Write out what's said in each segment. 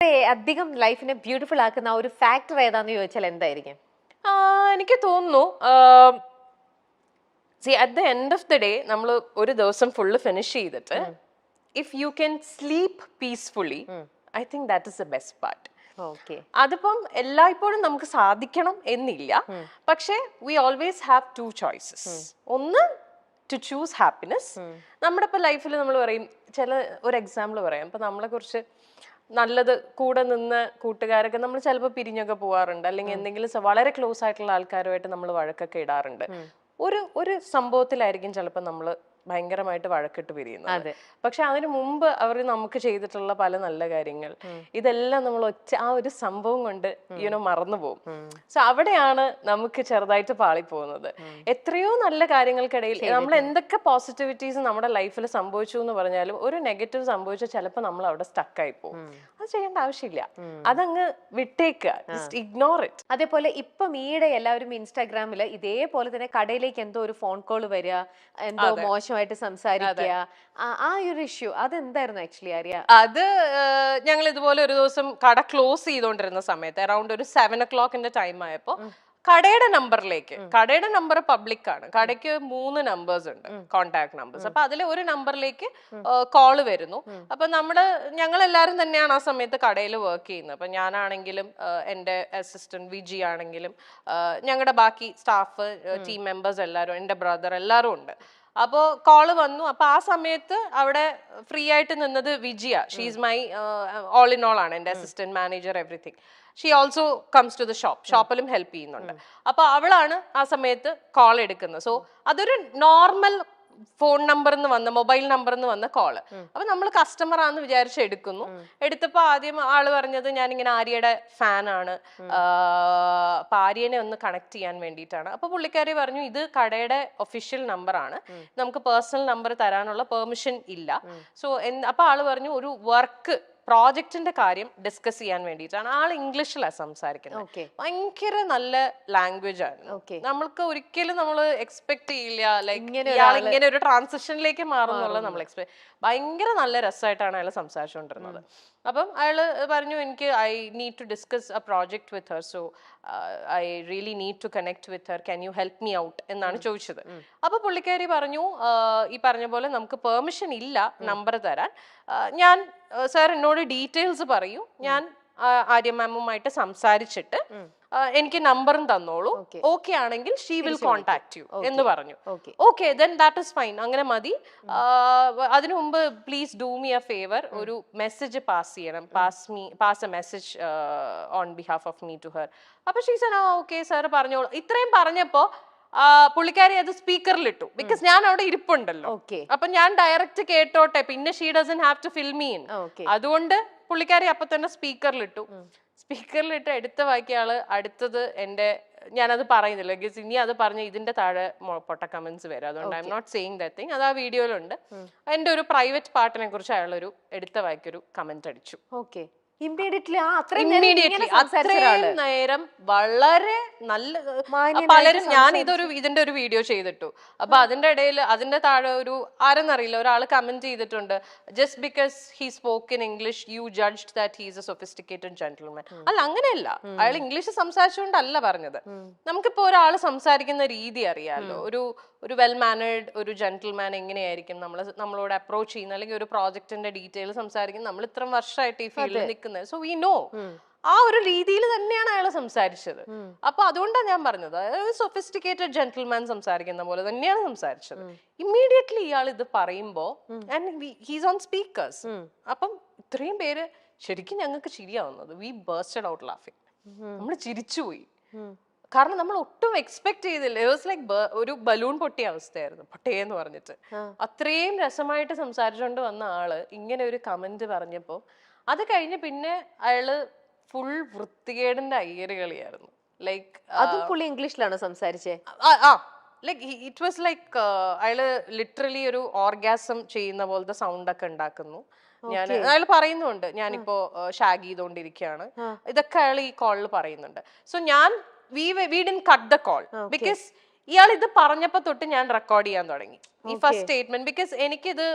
അധികം ലൈഫിനെ ബ്യൂട്ടിഫുൾ ആക്കുന്ന ആ ഒരു ഫാക്ടർ ഏതാന്ന് ചോദിച്ചാൽ എന്തായിരിക്കും? എനിക്ക് തോന്നുന്നു at the end of the day നമ്മൾ ഒരു ദിവസം ഫുള്ള് ഫിനിഷ് ചെയ്തിട്ട് if you can sleep peacefully I think that is the best part. Okay. അതിപ്പം എല്ലായ്പ്പോഴും നമുക്ക് സാധിക്കണം എന്നില്ല, പക്ഷേ we always have two choices. ഒന്ന് ടു ചൂസ് ഹാപ്പിനെസ്. നമ്മുടെ ഇപ്പൊ ലൈഫിൽ നമ്മൾ പറയും, ഒരു എക്സാമ്പിൾ പറയാം, ഇപ്പൊ നമ്മളെ കുറിച്ച് നല്ലത് കൂടെ നിന്ന് കൂട്ടുകാരൊക്കെ നമ്മൾ ചിലപ്പോൾ പിരിഞ്ഞൊക്കെ പോവാറുണ്ട്, അല്ലെങ്കിൽ എന്തെങ്കിലും വളരെ ക്ലോസ് ആയിട്ടുള്ള ആൾക്കാരുമായിട്ട് നമ്മൾ വഴക്കൊക്കെ ഇടാറുണ്ട്. ഒരു സംഭവത്തിലായിരിക്കും ചിലപ്പോൾ നമ്മൾ ഭയങ്കരമായിട്ട് വഴക്കിട്ട് പിരിയുന്നത്. പക്ഷെ അതിനു മുമ്പ് അവർ നമുക്ക് ചെയ്തിട്ടുള്ള പല നല്ല കാര്യങ്ങൾ ഇതെല്ലാം നമ്മൾ ആ ഒരു സംഭവം കൊണ്ട് മറന്നു പോകും. സോ അവിടെയാണ് നമുക്ക് ചെറുതായിട്ട് പാളിപ്പോകുന്നത്. എത്രയോ നല്ല കാര്യങ്ങൾക്കിടയിൽ നമ്മൾ എന്തൊക്കെ പോസിറ്റിവിറ്റീസ് നമ്മുടെ ലൈഫിൽ സംഭവിച്ചു എന്ന് പറഞ്ഞാലും ഒരു നെഗറ്റീവ് സംഭവിച്ചാൽ ചിലപ്പോൾ നമ്മൾ അവിടെ സ്റ്റക്കായി പോകും. അത് ചെയ്യേണ്ട ആവശ്യമില്ല, അതങ്ങ് വിട്ടേക്കുക, ജസ്റ്റ് ഇഗ്നോർ ഇറ്റ്. അതേപോലെ ഇപ്പം ഈയിടെ എല്ലാവരും ഇൻസ്റ്റാഗ്രാമില് ഇതേപോലെ തന്നെ കടയിലേക്ക് എന്തോ ഒരു ഫോൺ കോൾ വരിക, എന്തോ മോശമായിട്ട് സംസാരിക്കുക, ആ ഒരു ഇഷ്യൂ അതെന്തായിരുന്നു ആക്ച്വലി അറിയാം? അത് ഞങ്ങൾ ഇതുപോലെ ഒരു ദിവസം കട ക്ലോസ് ചെയ്തോണ്ടിരുന്ന സമയത്ത് അറൌണ്ട് ഒരു 7 o'clock ടൈം ആയപ്പോ കടയുടെ നമ്പറിലേക്ക്, കടയുടെ നമ്പർ പബ്ലിക് ആണ്, കടയ്ക്ക് 3 നമ്പേഴ്സ് ഉണ്ട്, കോണ്ടാക്ട് നമ്പേഴ്സ്. അപ്പൊ അതിൽ ഒരു നമ്പറിലേക്ക് കോള് വരുന്നു. അപ്പൊ ഞങ്ങൾ എല്ലാവരും തന്നെയാണ് ആ സമയത്ത് കടയിൽ വർക്ക് ചെയ്യുന്നത്. അപ്പൊ ഞാനാണെങ്കിലും എൻ്റെ അസിസ്റ്റന്റ് വിജി ആണെങ്കിലും ഞങ്ങളുടെ ബാക്കി സ്റ്റാഫ് ടീം മെമ്പേഴ്സ് എല്ലാവരും, എൻ്റെ ബ്രദർ എല്ലാവരും ഉണ്ട്. അപ്പോൾ കോള് വന്നു. അപ്പൊ ആ സമയത്ത് അവിടെ ഫ്രീ ആയിട്ട് നിന്നത് വിജിയ. She's my all in all ആണ്, എൻ്റെ assistant manager, everything. She also comes to the ഷോപ്പിലും ഹെൽപ്പ് ചെയ്യുന്നുണ്ട്. അപ്പൊ അവളാണ് ആ സമയത്ത് കോൾ എടുക്കുന്നത്. സോ അതൊരു നോർമൽ ഫോൺ നമ്പറിന്ന് വന്ന, മൊബൈൽ നമ്പറിന്ന് വന്ന കോള്. അപ്പൊ നമ്മൾ കസ്റ്റമർ ആണെന്ന് വിചാരിച്ച് എടുക്കുന്നു. എടുത്തപ്പോ ആദ്യം ആള് പറഞ്ഞത് ഞാനിങ്ങനെ ആര്യയുടെ ഫാനാണ്, അപ്പൊ ആര്യനെ ഒന്ന് കണക്ട് ചെയ്യാൻ വേണ്ടിയിട്ടാണ്. അപ്പൊ പുള്ളിക്കാരി പറഞ്ഞു ഇത് കടയുടെ ഒഫീഷ്യൽ നമ്പർ ആണ്, നമുക്ക് പേഴ്സണൽ നമ്പർ തരാനുള്ള പെർമിഷൻ ഇല്ല. സോ അപ്പൊ ആള് പറഞ്ഞു ഒരു വർക്ക് പ്രോജക്റ്റിന്റെ കാര്യം ഡിസ്കസ് ചെയ്യാൻ വേണ്ടിയിട്ടാണ്. ആൾ ഇംഗ്ലീഷിലാണ് സംസാരിക്കുന്നത്. ഭയങ്കര നല്ല ലാംഗ്വേജ് ആണ്. നമ്മൾക്ക് ഒരിക്കലും നമ്മൾ എക്സ്പെക്ട് ചെയ്യില്ല ഇങ്ങനെ ഒരു ട്രാൻസിഷനിലേക്ക് മാറുന്നുള്ളത് നമ്മൾ ഭയങ്കര നല്ല രസമായിട്ടാണ് അയാൾ സംസാരിച്ചുകൊണ്ടിരുന്നത്. അപ്പം അയാൾ പറഞ്ഞു എനിക്ക് I need to discuss a project with her, so I really need to connect with her, can you help me out എന്നാണ് ചോദിച്ചത്. അപ്പൊ പുള്ളിക്കാരി പറഞ്ഞു ഈ പറഞ്ഞ പോലെ നമുക്ക് പെർമിഷൻ ഇല്ല നമ്പർ തരാൻ. ഞാൻ സാർ എന്നോട് ഡീറ്റെയിൽസ് പറയൂ, ഞാൻ ആര്യ മാമുമായിട്ട് സംസാരിച്ചിട്ട് എനിക്ക് നമ്പറും തന്നോളൂ, ഓക്കെ ആണെങ്കിൽ ഷീ വിൽ കോൺടാക്ട് യു എന്ന് പറഞ്ഞു. Okay then that is fine, അങ്ങനെ മതി. അതിനു മുമ്പ് please do me a favour, ഒരു മെസ്സേജ് പാസ് ചെയ്യണം, pass a message on behalf of me to her. അപ്പൊ ഷീ സെഡ് ഓക്കെ സാർ പറഞ്ഞോളൂ. ഇത്രയും പറഞ്ഞപ്പോ പുള്ളിക്കാരി അത് സ്പീക്കറിൽ ഇട്ടു, ബിക്കോസ് ഞാൻ അവിടെ ഇരിപ്പുണ്ടല്ലോ. അപ്പൊ ഞാൻ ഡയറക്റ്റ് കേട്ടോട്ടെ, പിന്നെ she doesn't have to fill me in. അതുകൊണ്ട് പുള്ളിക്കാരി അപ്പൊ തന്നെ സ്പീക്കറിലിട്ടു. സ്പീക്കറിലിട്ട് എടുത്ത ബാക്കി ആള് അടുത്തത് ഞാനത് പറയുന്നില്ല, ബിക്കോസ് ഇനി അത് പറഞ്ഞ ഇതിന്റെ താഴെ പൊട്ട കമന്റ്സ് വരും. അതുകൊണ്ട് I'm not saying that thing. അത് ആ വീഡിയോയിലുണ്ട്. എന്റെ ഒരു പ്രൈവറ്റ് പാർട്ടിനെ കുറിച്ച് അയാൾ എടുത്ത വായിക്കൊരു കമന്റ് അടിച്ചു. അത്രയും നേരം വളരെ നല്ല പലരും, ഞാൻ ഇതിന്റെ ഒരു വീഡിയോ ചെയ്തിട്ടു. അപ്പൊ അതിന്റെ ഇടയിൽ അതിന്റെ താഴെ ആരെന്നറിയില്ല ഒരാൾ കമന്റ് ചെയ്തിട്ടുണ്ട്, just because he spoke in English you judged that he is a sophisticated gentleman. അല്ല, അങ്ങനെയല്ല. അയാൾ ഇംഗ്ലീഷ് സംസാരിച്ചുകൊണ്ടല്ല പറഞ്ഞത്. നമുക്കിപ്പോ ഒരാൾ സംസാരിക്കുന്ന രീതി അറിയാലോ. ഒരു വെൽ മാനേർഡ് ഒരു ജെന്റിൽമാൻ എങ്ങനെയായിരിക്കും നമ്മളോട് അപ്രോച്ച് ചെയ്യുന്നത്, അല്ലെങ്കിൽ ഒരു പ്രോജക്റ്റിന്റെ ഡീറ്റെയിൽ സംസാരിക്കുന്നത്. നമ്മൾ ഇത്ര വർഷമായിട്ട് ഈ ഫീൽഡിൽ നിൽക്കുന്നത്, സോ വി നോ. ആ ഒരു രീതിയിൽ തന്നെയാണ് അയാൾ സംസാരിച്ചത്. അപ്പൊ അതുകൊണ്ടാണ് ഞാൻ പറഞ്ഞത്, സൊഫിസ്റ്റിക്കേറ്റഡ് ജെന്റിൽമാൻ സംസാരിക്കുന്ന പോലെ തന്നെയാണ് സംസാരിച്ചത്. ഇമ്മീഡിയറ്റ്ലി ഇയാൾ ഇത് പറയുമ്പോ ഹീസ് ഓൺ സ്പീക്കേഴ്സ്. അപ്പം ഇത്രയും പേര് ശരിക്കും ഞങ്ങൾക്ക് ചിരിയാവുന്നത്, വി ബേർസ്റ്റഡ് ഔട്ട് ലാഫിങ്. നമ്മൾ ചിരിച്ചുപോയി. കാരണം നമ്മൾ ഒട്ടും എക്സ്പെക്ട് ചെയ്തില്ല. ഇറ്റ് വാസ് ലൈക്ക് ഒരു ബലൂൺ പൊട്ടിയ അവസ്ഥയായിരുന്നു, പൊട്ടേന്ന് പറഞ്ഞിട്ട്. അത്രയും രസമായിട്ട് സംസാരിച്ചുകൊണ്ട് വന്ന ആള് ഇങ്ങനെ ഒരു കമന്റ് പറഞ്ഞപ്പോ അത് കഴിഞ്ഞ് പിന്നെ അയാള് ഫുൾ വൃത്തികേടിന്റെ അയ്യറുകളിയായിരുന്നു. ലൈക്ക് അതും പുള്ളി ഇംഗ്ലീഷിലാണ് സംസാരിച്ചേ. ലൈക്ക് ഇറ്റ് വാസ് ലൈക്ക് അയാള് ലിറ്ററലി ഒരു ഓർഗാസം ചെയ്യുന്ന പോലത്തെ സൗണ്ട് ഒക്കെ ഉണ്ടാക്കുന്നു. അയാൾ പറയുന്നുണ്ട് ഞാനിപ്പോ ഷാഗ് ചെയ്തോണ്ടിരിക്കുകയാണ്, ഇതൊക്കെ അയാൾ ഈ കോളിൽ പറയുന്നുണ്ട്. So we didn't cut the call because ഇയാൾ ഇത് പറഞ്ഞപ്പോ തൊട്ട് ഞാൻ റെക്കോർഡ് ചെയ്യാൻ തുടങ്ങി. ഈ ഫസ്റ്റ് സ്റ്റേറ്റ്മെന്റ്. ബിക്കോസ് എനിക്കിത്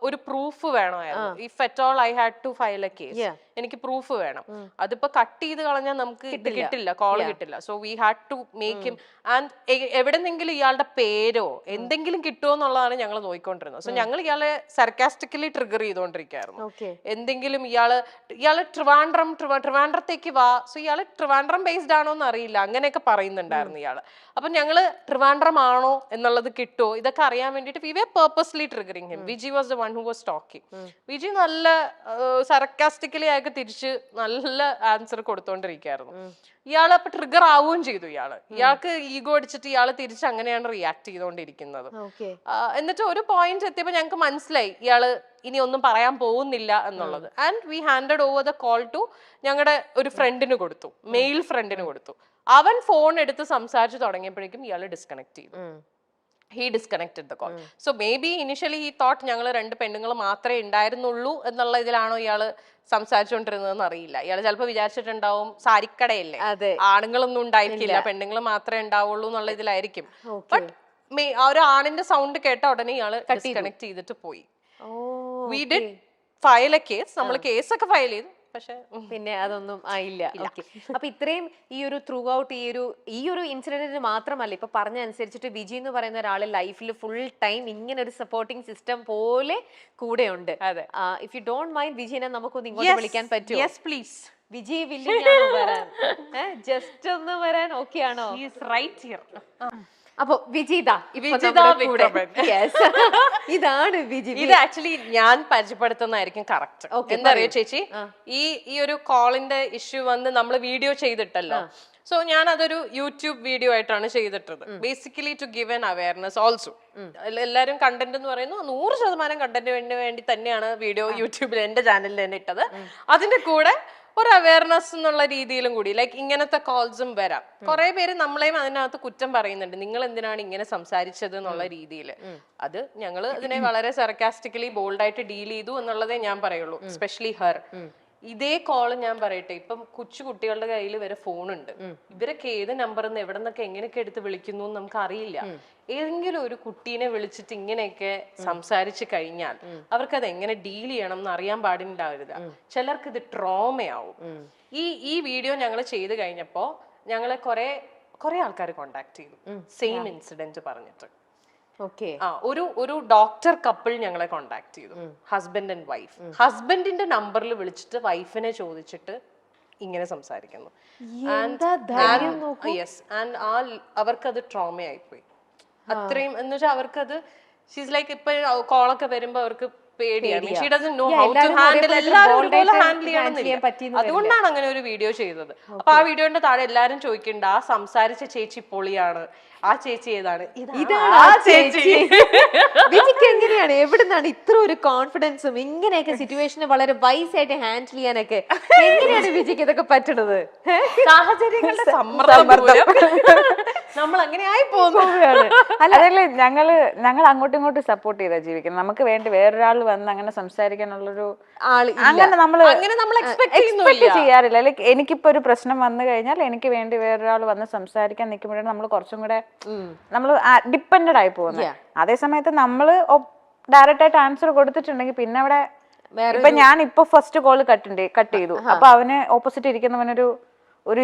ഒരു പ്രൂഫ് വേണമായിരുന്നു. If at all I had to file a case, എനിക്ക് പ്രൂഫ് വേണം. അതിപ്പോ കട്ട് ചെയ്ത് കളഞ്ഞാൽ നമുക്ക് ഇത് കിട്ടില്ല, കോൾ കിട്ടില്ല. So we had to make him. And എവിടെന്നെങ്കിലും ഇയാളുടെ പേരോ എന്തെങ്കിലും കിട്ടുമോ എന്നുള്ളതാണ് ഞങ്ങൾ നോക്കിക്കൊണ്ടിരുന്നത്. സോ ഞങ്ങൾ ഇയാളെ സർക്കാസ്റ്റിക്കലി ട്രിഗർ ചെയ്തുകൊണ്ടിരിക്കുകയായിരുന്നു. എന്തെങ്കിലും ഇയാള് ട്രിവാൻഡ്രത്തേക്ക് വാ, സോ ഇയാള് ട്രിവാൻഡ്രം ബേസ്ഡ് ആണോ എന്ന് അറിയില്ല, അങ്ങനെയൊക്കെ പറയുന്നുണ്ടായിരുന്നു ഇയാള്. അപ്പൊ ഞങ്ങള് ട്രിവാൻഡ്രം ആണോ എന്നുള്ളത് കിട്ടുമോ ഇതൊക്കെ അറിയാൻ വേണ്ടിട്ട് we were purposely triggering him. Viji was the one who was talking. Viji നല്ല സർക്കാസ്റ്റിക്കലി ആയിട്ട് തിരിച്ച് നല്ല ആൻസർ കൊടുത്തോണ്ടിരിക്കുകയായിരുന്നു. ഇയാള് അപ്പൊ ട്രിഗർ ആവുകയും ചെയ്തു. ഇയാൾക്ക് ഈഗോ അടിച്ചിട്ട് ഇയാള് തിരിച്ച് അങ്ങനെയാണ് റിയാക്ട് ചെയ്തുകൊണ്ടിരിക്കുന്നത്. എന്നിട്ട് ഒരു പോയിന്റ് എത്തിയപ്പോ ഞങ്ങൾക്ക് മനസ്സിലായി ഇയാള് ഇനി ഒന്നും പറയാൻ പോകുന്നില്ല എന്നുള്ളത്. And we handed over the call to ഞങ്ങളുടെ ഒരു ഫ്രണ്ടിന് കൊടുത്തു, മെയിൽ ഫ്രണ്ടിന് കൊടുത്തു. അവൻ ഫോൺ എടുത്ത് സംസാരിച്ചു തുടങ്ങിയപ്പോഴേക്കും ഇയാള് ഡിസ്കണക്ട് ചെയ്തു. He disconnected the call. So maybe initially he thought ഞങ്ങൾ 2 പെണ്ണുങ്ങൾ മാത്രമേ ഉണ്ടായിരുന്നുള്ളൂ എന്നുള്ള ഇതിലാണോ ഇയാള് സംസാരിച്ചുകൊണ്ടിരുന്നതെന്ന് അറിയില്ല. ഇയാള് ചിലപ്പോ വിചാരിച്ചിട്ടുണ്ടാവും സാരിക്കടയല്ലേ, ആണുങ്ങളൊന്നും ഉണ്ടായിരിക്കില്ല, പെണ്ണുങ്ങൾ മാത്രമേ ഉണ്ടാവുള്ളൂ എന്നുള്ള ഇതിലായിരിക്കും. ബട്ട് ആ ഒരു ആണിന്റെ സൗണ്ട് കേട്ട ഉടനെ ഇയാള് ഡിസ്കണക്ട് ചെയ്തിട്ട് പോയി. We did file a case. നമ്മൾ കേസൊക്കെ ഫയൽ ചെയ്തു, പക്ഷെ പിന്നെ അതൊന്നും ആയില്ല. അപ്പൊ ഇത്രയും ഈ ഒരു ത്രൂ ഔട്ട് ഈ ഒരു ഇൻസിഡന്റിന് മാത്രമല്ല, ഇപ്പൊ പറഞ്ഞ അനുസരിച്ചിട്ട് വിജി എന്ന് പറയുന്ന ഒരാള് ലൈഫിൽ ഫുൾ ടൈം ഇങ്ങനെ ഒരു സപ്പോർട്ടിംഗ് സിസ്റ്റം പോലെ കൂടെ ഉണ്ട്. ഇഫ് യു ഡോണ്ട് മൈൻഡ് വിജിനെ നമുക്കൊന്ന് ഇങ്ങോട്ട് വിളിക്കാൻ പറ്റുമോ? Yes please. വിജി വില്ലിംഗ് ആണോ വരാൻ? ജസ്റ്റ് ഒന്ന് വരാൻ ഓക്കെ ആണോ? Right here. അപ്പൊ വിജിതാ ഇതാണ് വിജി. ഇത് ആക്ച്വലി ഞാൻ പരിചയപ്പെടുത്തുന്നതായിരിക്കും കറക്റ്റ്. എന്താ അറിയോ ചേച്ചി, ഈ ഒരു കോളിന്റെ ഇഷ്യൂ വന്ന് നമ്മൾ വീഡിയോ ചെയ്തിട്ടല്ലോ. സോ ഞാൻ അതൊരു യൂട്യൂബ് വീഡിയോ ആയിട്ടാണ് ചെയ്തിട്ടത്. Basically to give an awareness also. എല്ലാവരും കണ്ടന്റ് എന്ന് പറയുന്നു 100% കണ്ടന്റിന് വേണ്ടി തന്നെയാണ് വീഡിയോ യൂട്യൂബിൽ എന്റെ ചാനലിൽ തന്നെ ഇട്ടത്. അതിന്റെ കൂടെ ഒരു അവയർനെസ് എന്നുള്ള രീതിയിലും കൂടി, ലൈക്ക് ഇങ്ങനത്തെ കോൾസും വരാം. കുറെ പേര് നമ്മളെയും അതിനകത്ത് കുറ്റം പറയുന്നുണ്ട്, നിങ്ങൾ എന്തിനാണ് ഇങ്ങനെ സംസാരിച്ചത് എന്നുള്ള രീതിയിൽ. അത് ഞങ്ങൾ ഇതിനെ വളരെ സർക്കാസ്റ്റിക്കലി ബോൾഡായിട്ട് ഡീൽ ചെയ്തു എന്നുള്ളതേ ഞാൻ പറയുള്ളൂ. എസ്പെഷ്യലി ഹർ. ഇതേ കോള് ഞാൻ പറയട്ടെ, ഇപ്പം കൊച്ചു കുട്ടികളുടെ കയ്യിൽ വരെ ഫോണുണ്ട്. ഇവരൊക്കെ ഏത് നമ്പറിൽ നിന്ന് എവിടെ നിന്നൊക്കെ എങ്ങനെയൊക്കെ എടുത്ത് വിളിക്കുന്നു എന്ന് നമുക്ക് അറിയില്ല. ഏതെങ്കിലും ഒരു കുട്ടീനെ വിളിച്ചിട്ട് ഇങ്ങനെയൊക്കെ സംസാരിച്ചു കഴിഞ്ഞാൽ അവർക്ക് അത് എങ്ങനെ ഡീൽ ചെയ്യണം എന്ന് അറിയാൻ പാടില്ലാവില്ല. ചിലർക്ക് ഇത് ട്രോമയാവും. ഈ വീഡിയോ ഞങ്ങൾ ചെയ്ത് കഴിഞ്ഞപ്പോ ഞങ്ങളെ കുറെ ആൾക്കാർ കോണ്ടാക്ട് ചെയ്തു, സെയിം ഇൻസിഡന്റ് പറഞ്ഞിട്ട്. ഒരു ഡോക്ടർ കപ്പിൾ ഞങ്ങളെ കോണ്ടാക്ട് ചെയ്തു, ഹസ്ബൻഡ് ആൻഡ് വൈഫ്. ഹസ്ബൻഡിന്റെ നമ്പറിൽ വിളിച്ചിട്ട് വൈഫിനെ ചോദിച്ചിട്ട് ഇങ്ങനെ സംസാരിക്കുന്നു. അവർക്കത് ട്രോമ ആയിപ്പോയി. അത്രയും എന്ന് വെച്ചാൽ അവർക്കത് ഷീസ് ലൈക്ക് ഇപ്പൊ കോളൊക്കെ വരുമ്പോ അവർക്ക് പേടിയാണ്. She doesn't know how to handle. എല്ലാവരും ഒരുപോലെ ഹാൻഡിൽ ചെയ്യണമെന്നില്ല. അതുകൊണ്ടാണ് അങ്ങനെ ഒരു വീഡിയോ ചെയ്തത്. അപ്പൊ ആ വീഡിയോന്റെ താഴെ എല്ലാരും ചോദിക്കണ്ട, ആ സംസാരിച്ച ചേച്ചി പൊളിയാണ്, ആ ചേച്ചി ഏതാണ്? ഇതാണ് ആ ചേച്ചി. വിജിക്ക് എങ്ങനെയാണ്, എവിടുന്നാണ് ഇത്ര ഒരു കോൺഫിഡൻസും ഇങ്ങനെയൊക്കെ സിറ്റുവേഷനെ വളരെ വൈസ് ആയിട്ട് ഹാൻഡിൽ ചെയ്യാനൊക്കെ എങ്ങനെയാണ് വിജിക്ക് ഇതൊക്കെ പറ്റണത്? സാഹചര്യങ്ങളുടെ സമ്മർദ്ദം നമ്മൾ അങ്ങനെ ആയി പോകുന്നതാണ്. അതല്ലേ ഞങ്ങൾ അങ്ങോട്ടും ഇങ്ങോട്ടും സപ്പോർട്ട് ചെയ്താ ജീവിക്കുന്നത്. നമുക്ക് വേണ്ടി വേറൊരാൾ വന്ന് അങ്ങനെ സംസാരിക്കാനുള്ളൊരു അങ്ങനെ നമ്മൾ എക്സ്പെക്ട് ചെയ്യാറില്ല. ലൈക്ക് എനിക്കിപ്പോ ഒരു പ്രശ്നം വന്നു കഴിഞ്ഞാൽ എനിക്ക് വേണ്ടി വേറൊരാൾ വന്ന് സംസാരിക്കാൻ നിൽക്കുമ്പോഴാണ് നമ്മൾ കുറച്ചും കൂടെ നമ്മൾ ഡിപ്പെൻഡഡ് ആയി പോകുന്നത്. അതേ സമയത്ത് നമ്മള് ഡയറക്റ്റ് ആയിട്ട് ആൻസർ കൊടുത്തിട്ടുണ്ടെങ്കിൽ പിന്നെ അവിടെ ഇപ്പൊ ഞാൻ ഇപ്പൊ ഫസ്റ്റ് കോള് കട്ട് ചെയ്തു. അപ്പൊ അവന് ഓപ്പോസിറ്റ് ഇരിക്കുന്നവനൊരു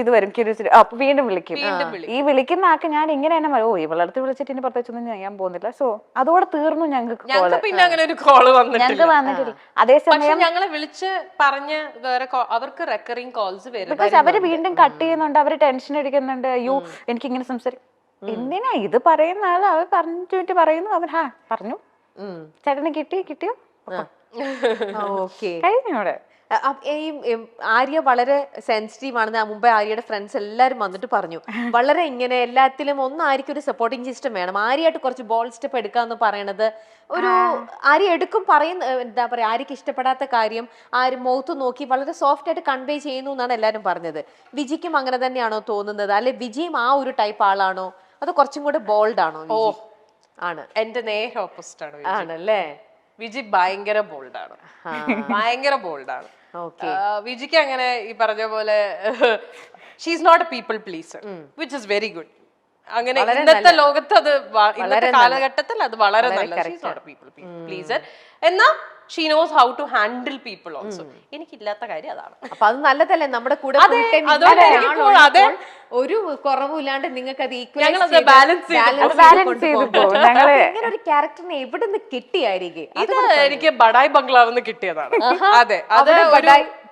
ഇത് വരും, ക്യൂരിയോസിറ്റി. അപ്പൊ വീണ്ടും വിളിക്കും. ഈ വിളിക്കുന്ന ആൾക്ക് ഞാൻ ഇങ്ങനെ തന്നെ ഇവളടുത്ത് വിളിച്ചിട്ട് ഇനി പ്രത്യേകിച്ചൊന്നും ചെയ്യാൻ പോകുന്നില്ല. സോ അതോടെ തീർന്നു ഞങ്ങൾക്ക് പിന്നെ അങ്ങനെ ഒരു കോള് ഞങ്ങൾക്ക് വന്നിട്ടില്ല. അതേസമയം ഞങ്ങളെ വിളിച്ച് പറഞ്ഞ് വേറെ അവർക്ക് റെക്കറിംഗ് കോൾസ് വരും. ബിക്കോസ് അവര് വീണ്ടും കട്ട് ചെയ്യുന്നുണ്ട്, അവര് ടെൻഷൻ അടിക്കുന്നുണ്ട്. അയ്യോ എനിക്ക് ഇങ്ങനെ സംസാരിക്കും. എന്തിനാ ഇത് പറയുന്ന ആൾ അവർ പറഞ്ഞിട്ട് പറയുന്നു, അവർ പറഞ്ഞു ചേട്ടന് കിട്ടിയോ കഴിഞ്ഞോടെ. ആര്യ വളരെ സെൻസിറ്റീവ് ആണെന്ന് മുമ്പേ ആര്യയുടെ ഫ്രണ്ട്സ് എല്ലാരും വന്നിട്ട് പറഞ്ഞു. വളരെ ഇങ്ങനെ എല്ലാത്തിലും ആര്യക്ക് ഒരു സപ്പോർട്ടിങ് സിസ്റ്റം വേണം. ആര്യയായിട്ട് കുറച്ച് ബോൾ സ്റ്റെപ്പ് എടുക്കാന്ന് പറയണത് ഒരു ആര്യ എടുക്കും. എന്താ പറയാ, ആര്യക്ക് ഇഷ്ടപ്പെടാത്ത കാര്യം ആര് മുഖത്ത് നോക്കി വളരെ സോഫ്റ്റ് ആയിട്ട് കൺവേ ചെയ്യുന്നു എന്നാണ് എല്ലാരും പറഞ്ഞത്. വിജിക്കും അങ്ങനെ തന്നെയാണോ തോന്നുന്നത്? അല്ലെ വിജിയും ആ ഒരു ടൈപ്പ് ആളാണോ, അതോ കുറച്ചും കൂടെ ബോൾഡ് ആണോ? ആണ്. എന്റെ നേരെ ഓപ്പോസിറ്റ് ആണ്. ആണല്ലേ? വിജി ഭയങ്കര ബോൾഡാണ്, ഭയങ്കര ബോൾഡാണ്. വിജിക്ക് അങ്ങനെ ഈ പറഞ്ഞ പോലെ she is not a people pleaser, which is very good. അങ്ങനെ ഇന്നത്തെ ലോകത്ത് അത് ഇന്നത്തെ കാലഘട്ടത്തിൽ അത് വളരെ നല്ല പീപ്പിൾ പ്ലീസർ. എന്നാ she knows how to handle people also. എനിക്കില്ലാത്ത കാര്യം അതാണ്. അപ്പൊ അത് നല്ലതല്ലേ, നമ്മുടെ കൂടെ ഒരു കുറവില്ലാണ്ട് നിങ്ങൾക്ക് അത് ഈക്വൽ ബാലൻസ് ഇങ്ങനെ ഒരു ക്യാരക്ടറിനെ എവിടെ നിന്ന് കിട്ടിയായിരിക്കും? ഇത് എനിക്ക് ബഡായ് ബംഗ്ലാവ് കിട്ടിയതാണ്. അതെ, അത്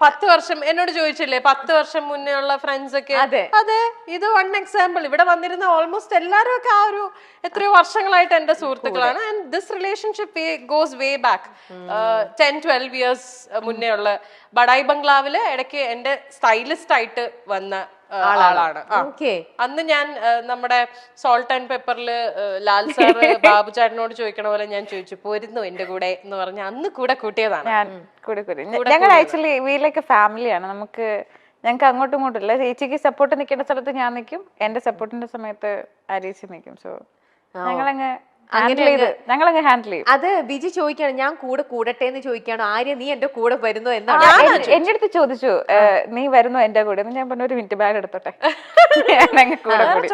10 വർഷം എന്നോട് ചോദിച്ചില്ലേ 10 വർഷം മുന്നേ ഉള്ള ഫ്രണ്ട്സ് ഒക്കെ. അതെ, ഇത് വൺ എക്സാമ്പിൾ. ഇവിടെ വന്നിരുന്ന ഓൾമോസ്റ്റ് എല്ലാരും ഒക്കെ ആ ഒരു എത്രയോ വർഷങ്ങളായിട്ട് എന്റെ സുഹൃത്തുക്കളാണ്. And this relationship goes way back 10-12 years മുന്നേ ഉള്ള. ബഡായ് ബംഗ്ലാവില് ഇടയ്ക്ക് എന്റെ സ്റ്റൈലിസ്റ്റ് ആയിട്ട് വന്ന ആളാണ്. അന്ന് ഞാൻ നമ്മുടെ സോൾട്ട് ആൻഡ് പെപ്പറില് ലാൽ സാർ ബാബു ചേട്ടനോട് ചോദിക്കണ പോലെ ഞാൻ ചോദിച്ചു, പോരുന്നു എന്റെ കൂടെ എന്ന് പറഞ്ഞ അന്ന് കൂടെ കൂട്ടിയതാണ്. ഞങ്ങൾ ആക്ച്വലി വീട്ടിലേക്ക് ഫാമിലിയാണ്. ഞങ്ങൾക്ക് അങ്ങോട്ടും ഇങ്ങോട്ടും ഇല്ല. ചേച്ചിക്ക് സപ്പോർട്ട് നിൽക്കേണ്ട സ്ഥലത്ത് ഞാൻ നിൽക്കും, എന്റെ സപ്പോർട്ടിന്റെ സമയത്ത് ആരീച്ച് നിൽക്കും. സോ ഞങ്ങളങ്ങ് ഹാൻഡിൽ ചെയ്യും. അത് ബിജി ചോദിക്കാണ്, ഞാൻ കൂടെ കൂടട്ടെ എന്ന് ചോദിക്കാണ്. ആര്യ നീ എന്റെ കൂടെ വരുന്നോ എന്നാണ് എന്റെ അടുത്ത് ചോദിച്ചു, നീ വരുന്നോ എന്റെ കൂടെ? ഞാൻ പറഞ്ഞു, ഒരു മിനിറ്റ് ബാഗ് എടുത്തോട്ടെ. ഞാൻ കൂടെ കൂടി